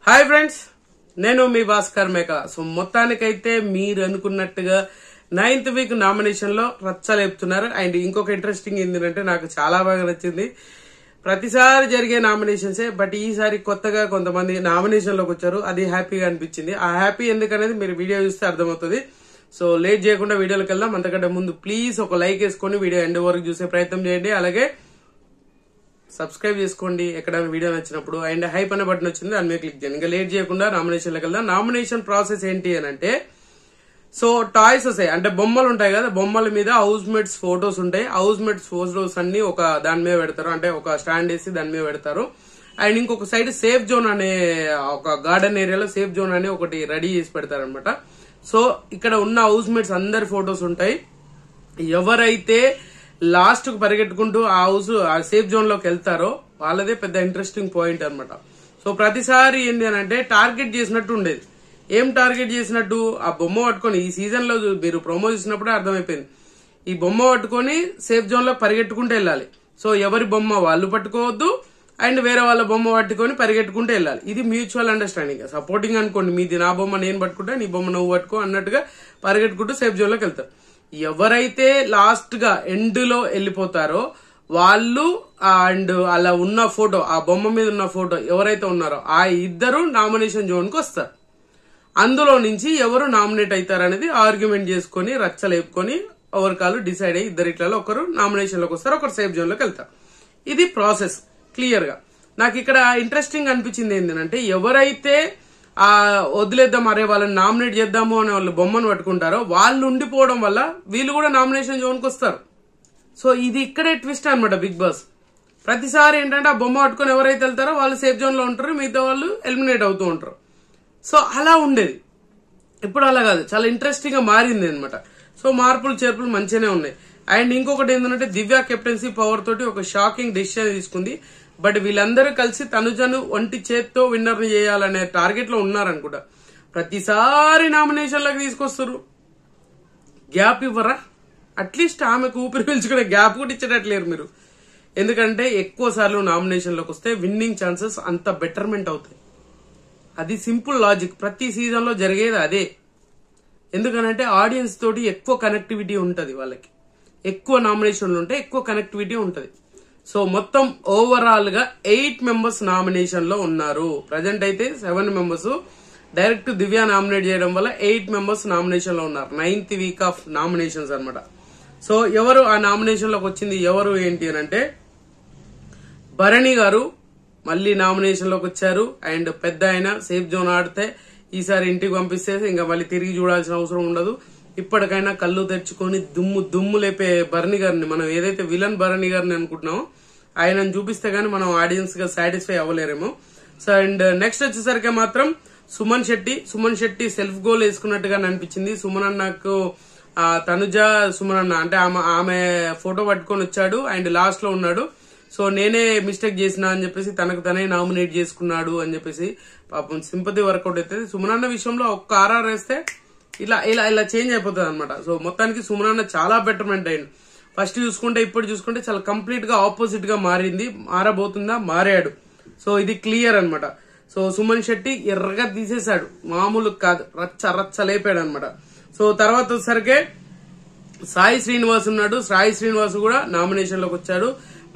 Hi friends, నేను మీ భాస్కర్ మేక. So మొత్తానికైతే మీరు అనుకున్నట్టుగా 9th వీక్ నామినేషన్ లో రచ్చలేపుతున్నారు. అండ్ ఇంకొక ఇంట్రెస్టింగ్ ఏంటంటే నాకు చాలా బాగా నచ్చింది. ప్రతిసారి జరిగే నామినేషన్సే, బట్ ఈసారి కొత్తగా కొంతమంది నామినేషన్ లోకి వచ్చారు. అది హ్యాపీగా అనిపించింది. ఆ హ్యాపీ ఎందుకనేది మీరు వీడియో చూస్తే అర్థమవుతుంది. సో లేట్ చేయకుండా వీడియోలోకి వెళ్దాం. అంతకంటే ముందు ప్లీజ్ ఒక లైక్ వేసుకొని వీడియో ఎండ్ వరకు చూసే ప్రయత్నం చేయండి. అలాగే సబ్స్క్రైబ్ చేసుకోండి ఎక్కడైనా వీడియో నచ్చినప్పుడు. అండ్ హైప్ అనే బటన్ వచ్చింది, దాని మీద క్లిక్ చేయండి. ఇంకా లేట్ చేయకుండా నామినేషన్లోకి వెళ్దాం. నామినేషన్ ప్రాసెస్ ఏంటి అని అంటే, సో టాయ్స్ వస్తాయి, అంటే బొమ్మలు ఉంటాయి కదా, బొమ్మల మీద హౌస్ మేట్స్ ఫోటోస్ ఉంటాయి. హౌస్ మేట్స్ ఫోటోస్ అన్ని ఒక దాని మీద పెడతారు, అంటే ఒక స్టాండ్ వేసి దాని మీద పెడతారు. అండ్ ఇంకొక సైడ్ సేఫ్ జోన్ అనే ఒక గార్డెన్ ఏరియాలో సేఫ్ జోన్ అని ఒకటి రెడీ చేసి పెడతారు అనమాట. సో ఇక్కడ ఉన్న హౌస్ మేట్స్ అందరి ఫోటోస్ ఉంటాయి. ఎవరైతే లాస్ట్ కు పరిగెట్టుకుంటూ ఆ సేఫ్ జోన్ లోకి వెళ్తారో వాళ్ళదే పెద్ద ఇంట్రెస్టింగ్ పాయింట్ అనమాట. సో ప్రతిసారి ఏంటి అని అంటే టార్గెట్ చేసినట్టు ఉండేది. ఏం టార్గెట్ చేసినట్టు, ఆ బొమ్మ పట్టుకొని ఈ సీజన్ లో మీరు ప్రోమో చేసినప్పుడే అర్థమైపోయింది. ఈ బొమ్మ పట్టుకొని సేఫ్ జోన్ లో పరిగెట్టుకుంటూ వెళ్ళాలి. సో ఎవరి బొమ్మ వాళ్ళు పట్టుకోవద్దు, అండ్ వేరే వాళ్ళ బొమ్మ పట్టుకొని పరిగెట్టుకుంటూ వెళ్ళాలి. ఇది మ్యూచువల్ అండర్స్టాండింగ్. సపోర్టింగ్ అనుకోండి, మీది నా బొమ్మ నేను పట్టుకుంటా, నీ బొమ్మ నువ్వు పట్టుకో అన్నట్టుగా పరిగెట్టుకుంటూ సేఫ్ జోన్ లోకి వెళ్తారు. ఎవరైతే లాస్ట్ గా ఎండ్ లో వెళ్ళిపోతారో వాళ్ళు అండ్ అలా ఉన్న ఫోటో, ఆ బొమ్మ మీద ఉన్న ఫోటో ఎవరైతే ఉన్నారో ఆ ఇద్దరు నామినేషన్ జోన్ కు వస్తారు. అందులో నుంచి ఎవరు నామినేట్ అవుతారు అనేది ఆర్గ్యుమెంట్ చేసుకుని రచ్చలేపుకొని ఎవరి కాళ్ళు డిసైడ్ అయ్యి ఇద్దరిట్లలో ఒకరు నామినేషన్ లోకి వస్తారు, ఒకరు సేఫ్ జోన్ లోకి వెళ్తారు. ఇది ప్రాసెస్ క్లియర్ గా. నాకు ఇక్కడ ఇంట్రెస్టింగ్ అనిపించింది ఏంటంటే, ఎవరైతే వదిలేద్దాం అరే వాళ్ళని నామినేట్ చేద్దాము అనే వాళ్ళు బొమ్మను పట్టుకుంటారో వాళ్ళు ఉండిపోవడం వల్ల వీళ్ళు కూడా నామినేషన్ జోన్ కు వస్తారు. సో ఇది ఇక్కడే ట్విస్ట్ అనమాట బిగ్ బాస్. ప్రతిసారి ఏంటంటే ఆ బొమ్మ పట్టుకొని ఎవరైతే వెళ్తారో వాళ్ళు సేఫ్ జోన్ లో ఉంటారు, మిగతా వాళ్ళు ఎలిమినేట్ అవుతూ ఉంటారు. సో అలా ఉండేది. ఇప్పుడు అలా కాదు, చాలా ఇంట్రెస్టింగ్ గా మారింది అనమాట. సో మార్పులు చేర్పులు మంచిగానే ఉన్నాయి. అండ్ ఇంకొకటి ఏంటంటే, దివ్య కెప్టెన్సీ పవర్ తోటి ఒక షాకింగ్ డెసిషన్ తీసుకుంది. బట్ వీళ్ళందరూ కలిసి తనుజను ఒంటి చేత్తో విన్నర్ చేయాలనే టార్గెట్ లో ఉన్నారనుకుంటా. ప్రతిసారి నామినేషన్ లకు తీసుకొస్తారు. గ్యాప్ ఇవ్వరా? అట్లీస్ట్ ఆమెకు ఊపిరి పీల్చుకునే గ్యాప్ కూడా ఇచ్చేటట్లేరు మీరు. ఎందుకంటే ఎక్కువ సార్లు నామినేషన్ లోకి వస్తే విన్నింగ్ ఛాన్సెస్ అంత బెటర్మెంట్ అవుతాయి. అది సింపుల్ లాజిక్, ప్రతి సీజన్ లో జరిగేది అదే. ఎందుకనంటే ఆడియన్స్ తోటి ఎక్కువ కనెక్టివిటీ ఉంటది, వాళ్ళకి ఎక్కువ నామినేషన్లు ఉంటే ఎక్కువ కనెక్టివిటీ ఉంటది. సో మొత్తం ఓవరాల్ గా 8 మెంబర్స్ నామినేషన్ లో ఉన్నారు. ప్రజెంట్ అయితే 7 మెంబర్స్ డైరెక్ట్ దివ్య నామినేట్ చేయడం వల్ల 8 మెంబర్స్ నామినేషన్ లో ఉన్నారు. 9th వీక్ ఆఫ్ నామినేషన్స్ అనమాట. సో ఎవరు ఆ నామినేషన్ లోకి వచ్చింది, ఎవరు ఏంటి అని అంటే, భరణి గారు మళ్ళీ నామినేషన్ లోకి వచ్చారు. అండ్ పెద్ద ఆయన సేఫ్ జోన్ ఆడితే ఈసారి ఇంటికి పంపిస్తే ఇంకా మళ్ళీ తిరిగి చూడాల్సిన అవసరం ఉండదు. ఇప్పటికైనా కళ్ళు తెచ్చుకొని దుమ్ము లేపే భరణి గారిని, మనం ఏదైతే విలన్ భరణి గారిని అనుకుంటున్నామో ఆయనను చూపిస్తే గానీ మనం ఆడియన్స్ గా సాటిస్ఫై అవ్వలేరేమో. సో అండ్ నెక్స్ట్ వచ్చేసరికి మాత్రం సుమన్ శెట్టి సెల్ఫ్ గోల్ వేసుకున్నట్టుగా అనిపించింది. సుమన్ అన్నకు తనుజ సుమన్ అన్న అంటే ఆమె ఫోటో పట్టుకొని వచ్చాడు అండ్ లాస్ట్ లో ఉన్నాడు. సో నేనే మిస్టేక్ చేసిన అని చెప్పేసి తనకు తనే నామినేట్ చేసుకున్నాడు అని చెప్పేసి పాపం సింపతి వర్కౌట్ అవుతుంది. సుమన్ అన్న విషయంలో ఒక్క ఆర్ఆర్ వేస్తే ఇలా ఇలా ఇలా చేంజ్ అయిపోతుంది అనమాట. సో మొత్తానికి సుమన్ అన్న చాలా బెటర్మెంట్ అయింది. ఫస్ట్ చూసుకుంటే ఇప్పుడు చూసుకుంటే చాలా కంప్లీట్ గా ఆపోజిట్ గా మారింది. మారబోతుందా, మారాడు. సో ఇది క్లియర్ అనమాట. సో సుమన్ శెట్టి ఎర్రగా తీసేశాడు, మామూలు కాదు, రచ్చ లేపాడు అనమాట. సో తర్వాత వచ్చేసరికి సాయి శ్రీనివాస్ ఉన్నాడు. సాయి శ్రీనివాస్ కూడా నామినేషన్ లోకి వచ్చాడు.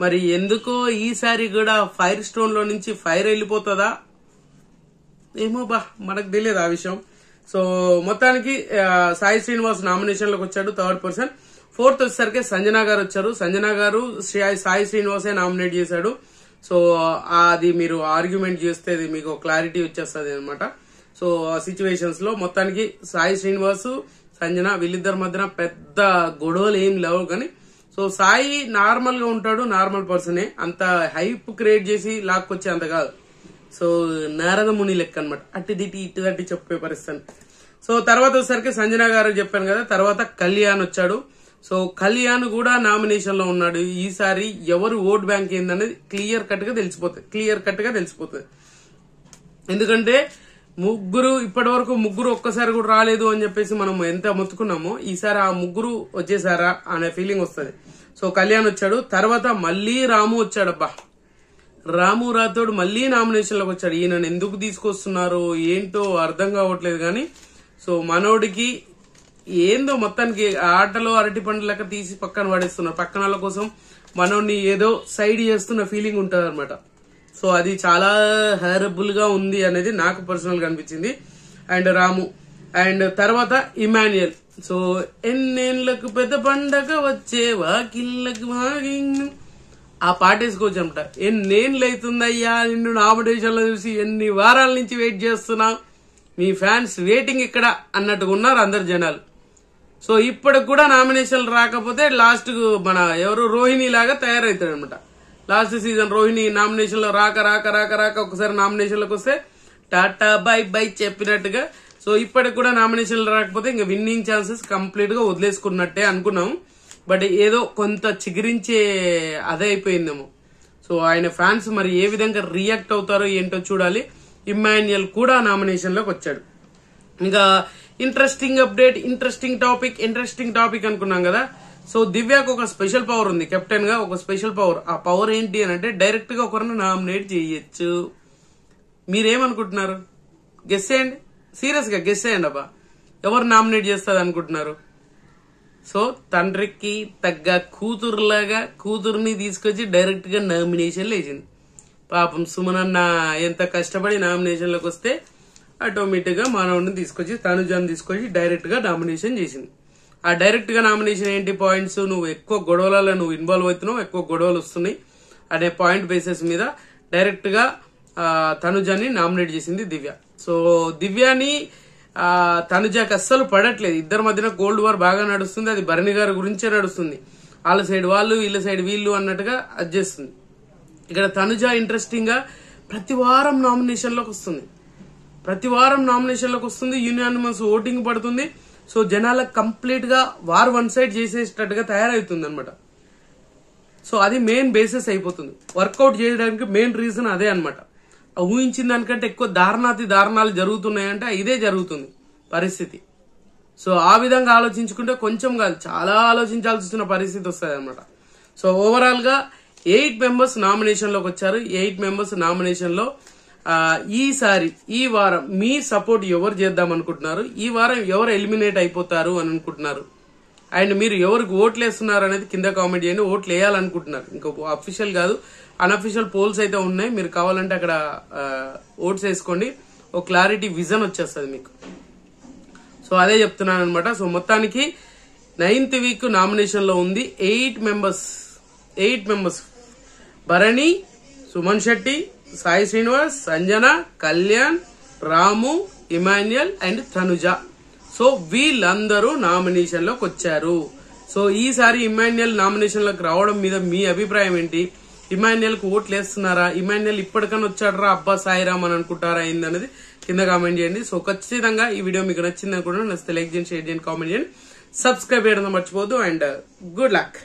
మరి ఎందుకో ఈసారి కూడా ఫైర్ స్టోన్ లో నుంచి ఫైర్ వెళ్ళిపోతుందా ఏమో బా, మనకు తెలియదు ఆ విషయం. సో మొత్తానికి సాయి శ్రీనివాస్ నామినేషన్ లోకి వచ్చాడు, 3rd పర్సన్. 4th వచ్చేసరికి సంజనా గారు వచ్చారు. సంజనా గారు సాయి శ్రీనివాసే నామినేట్ చేశాడు. సో అది మీరు ఆర్గ్యుమెంట్ చేస్తే మీకు క్లారిటీ వచ్చేస్తుంది అనమాట. సో ఆ సిచ్యువేషన్స్ లో మొత్తానికి సాయి శ్రీనివాస్ సంజన వీళ్ళిద్దరి మధ్యన పెద్ద గొడవలు ఏం లేవు కానీ, సో సాయి నార్మల్ గా ఉంటాడు, నార్మల్ పర్సనే, అంత హైప్ క్రియేట్ చేసి లాక్కొచ్చే అంత కాదు. సో నారద ముని లెక్క అనమాట, అట్టిదిటి ఇటుదట్టి చెప్పే పరిస్థితి. సో తర్వాత వచ్చేసరికి సంజన గారు చెప్పాను కదా, తర్వాత కళ్యాణ్ వచ్చాడు. సో కళ్యాణ్ కూడా నామినేషన్ లో ఉన్నాడు. ఈసారి ఎవరు ఓట్ బ్యాంక్ ఏందనేది క్లియర్ కట్ గా తెలిసిపోతుంది. ఎందుకంటే ఇప్పటి వరకు ముగ్గురు ఒక్కసారి కూడా రాలేదు అని చెప్పేసి మనం ఎంత మొత్తుకున్నామో ఈసారి ఆ ముగ్గురు వచ్చేసారా అనే ఫీలింగ్ వస్తుంది. సో కళ్యాణ్ వచ్చాడు. తర్వాత మళ్ళీ రాము వచ్చాడబ్బా. రాము రాథోడ్ మళ్ళీ నామినేషన్ లోకి వచ్చాడు. ఈయనను ఎందుకు తీసుకొస్తున్నారు ఏంటో అర్థం కావట్లేదు కానీ సో మనోడికి ఏందో మొత్తానికి ఆటలో అరటి పండు లెక్క తీసి పక్కన పడేస్తున్నారు. పక్కన వాళ్ళ కోసం మనోడిని ఏదో సైడ్ చేస్తున్న ఫీలింగ్ ఉంటుంది అనమాట. సో అది చాలా హారబుల్ గా ఉంది అనేది నాకు పర్సనల్ గా అనిపించింది. అండ్ రాము అండ్ తర్వాత ఇమాన్యుయల్. సో ఎన్నేళ్లకు పెద్ద పండగ వచ్చే వాకిళ్ళకు ఆ పాట వేసుకోవచ్చు అనమాట. ఎన్నేళ్ళు అవుతుందయ్యా నిన్ను నామినేషన్ లో చూసి, ఎన్ని వారాల నుంచి వెయిట్ చేస్తున్నా, మీ ఫ్యాన్స్ వెయిటింగ్ ఇక్కడ అన్నట్టుగా ఉన్నారు అందరు జనాలు. సో ఇప్పటికి కూడా నామినేషన్లు రాకపోతే లాస్ట్ మన ఎవరు రోహిణి లాగా తయారవుతాడు అనమాట. లాస్ట్ సీజన్ రోహిణి నామినేషన్ లో రాక రాక రాక రాక ఒకసారి నామినేషన్ లోకి వస్తే టాటా బై బై చెప్పినట్టుగా. సో ఇప్పటికి కూడా నామినేషన్లు రాకపోతే ఇంకా విన్నింగ్ ఛాన్సెస్ కంప్లీట్ గా వదిలేసుకున్నట్టే అనుకున్నాం. బట్ ఏదో కొంత చిగురించే అదే అయిపోయిందేమో. సో ఆయన ఫ్యాన్స్ మరి ఏ విధంగా రియాక్ట్ అవుతారో ఏంటో చూడాలి. ఇమాన్యుయల్ కూడా నామినేషన్ లోకి వచ్చాడు. ఇంకా ఇంట్రెస్టింగ్ అప్డేట్, ఇంట్రెస్టింగ్ టాపిక్ అనుకున్నాం కదా. సో దివ్యాకు ఒక స్పెషల్ పవర్ ఉంది, కెప్టెన్ గా ఒక స్పెషల్ పవర్. ఆ పవర్ ఏంటి అని అంటే డైరెక్ట్ గా ఒకరిని నామినేట్ చేయొచ్చు. మీరేమనుకుంటున్నారు? గెస్ చేయండి, సీరియస్ గా గెస్ చేయండి అబ్బా. ఎవరు నామినేట్ చేస్తారు అనుకుంటున్నారు? సో తండ్రికి తగ్గ కూతురులాగా కూతురుని తీసుకొచ్చి డైరెక్ట్ గా నామినేషన్ వేసింది. పాపం సుమనన్న ఎంత కష్టపడి నామినేషన్ లోకి వస్తే ఆటోమేటిక్ గా మనోడిని తీసుకొచ్చి తనుజాన్ని తీసుకొచ్చి డైరెక్ట్ గా నామినేషన్ చేసింది. ఆ డైరెక్ట్ గా నామినేషన్ ఏంటి పాయింట్స్? నువ్వు ఎక్కువ గొడవలలో నువ్వు ఇన్వాల్వ్ అవుతున్నావు, ఎక్కువ గొడవలు వస్తున్నాయి అనే పాయింట్ బేసిస్ మీద డైరెక్ట్ గా తనుజాన్ని నామినేట్ చేసింది దివ్య. సో దివ్యాని తనుజాకి అస్సలు పడట్లేదు. ఇద్దరి మధ్యన కోల్డ్ వార్ బాగా నడుస్తుంది. అది భరణి గారి గురించే నడుస్తుంది. వాళ్ళ సైడ్ వాళ్ళు, వీళ్ళ సైడ్ వీళ్ళు అన్నట్టుగా అది చేస్తుంది. ఇక్కడ తనుజ ఇంట్రెస్టింగ్ గా ప్రతి వారం నామినేషన్ లోకి వస్తుంది. యూనియానిమస్ ఓటింగ్ పడుతుంది. సో జనాలకు కంప్లీట్ గా వార్ వన్ సైడ్ చేసేటట్టుగా తయారవుతుంది అనమాట. సో అది మెయిన్ బేసిస్ అయిపోతుంది. వర్కౌట్ చేయడానికి మెయిన్ రీజన్ అదే అనమాట. ఊహించిన దానికంటే ఎక్కువ దారుణాలు జరుగుతున్నాయంటే ఇదే జరుగుతుంది పరిస్థితి. సో ఆ విధంగా ఆలోచించుకుంటే కొంచెం కాదు చాలా ఆలోచించాల్సిన పరిస్థితి వస్తుంది అనమాట. సో ఓవరాల్ గా 8 మెంబర్స్ నామినేషన్ లోకి వచ్చారు. 8 మెంబర్స్ నామినేషన్ లో ఈ వారం మీ సపోర్ట్ ఎవరు చేద్దాం అనుకుంటున్నారు? ఈ వారం ఎవరు ఎలిమినేట్ అయిపోతారు అని అనుకుంటున్నారు? అండ్ మీరు ఎవరికి ఓట్లు వేస్తున్నారు అనేది కింద కామెంట్ చేయండి. ఓట్లు వేయాలనుకుంటున్నారు, ఇంకా అఫీషియల్ కాదు, అన్అఫీషియల్ పోల్స్ అయితే ఉన్నాయి. మీరు కావాలంటే అక్కడ ఓట్స్ వేసుకోండి. ఒక క్లారిటీ విజన్ వచ్చేస్తుంది మీకు. సో అదే చెప్తున్నాను అనమాట. సో మొత్తానికి 9th వీక్ నామినేషన్ లో ఉంది 8 members. Bharani, Suman Shetty, Sai Srinivas, Sanjana, Kalyan, Ramu, Emmanuel and Tanuja. So వీళ్ళందరూ నామినేషన్ లోకి వచ్చారు. సో ఈసారి ఇమాన్యుయల్ నామినేషన్ లోకి రావడం మీద మీ అభిప్రాయం ఏంటి? ఇమాన్యుయల్ కు ఓట్లు వేస్తున్నారా? ఇమాన్యుయల్ ఇప్పటికన్నా వచ్చాడరా అబ్బా సాయిరామ్ అని అనుకుంటారా ఏందనేది కింద కామెంట్ చేయండి. సో ఖచ్చితంగా ఈ వీడియో మీకు నచ్చింది అనుకుంటున్నాను. నచ్చితే లైక్ చేయండి, షేర్ చేయండి, కామెంట్ చేయండి, సబ్స్క్రైబ్ చేయడం మర్చిపోవద్దు. And good luck.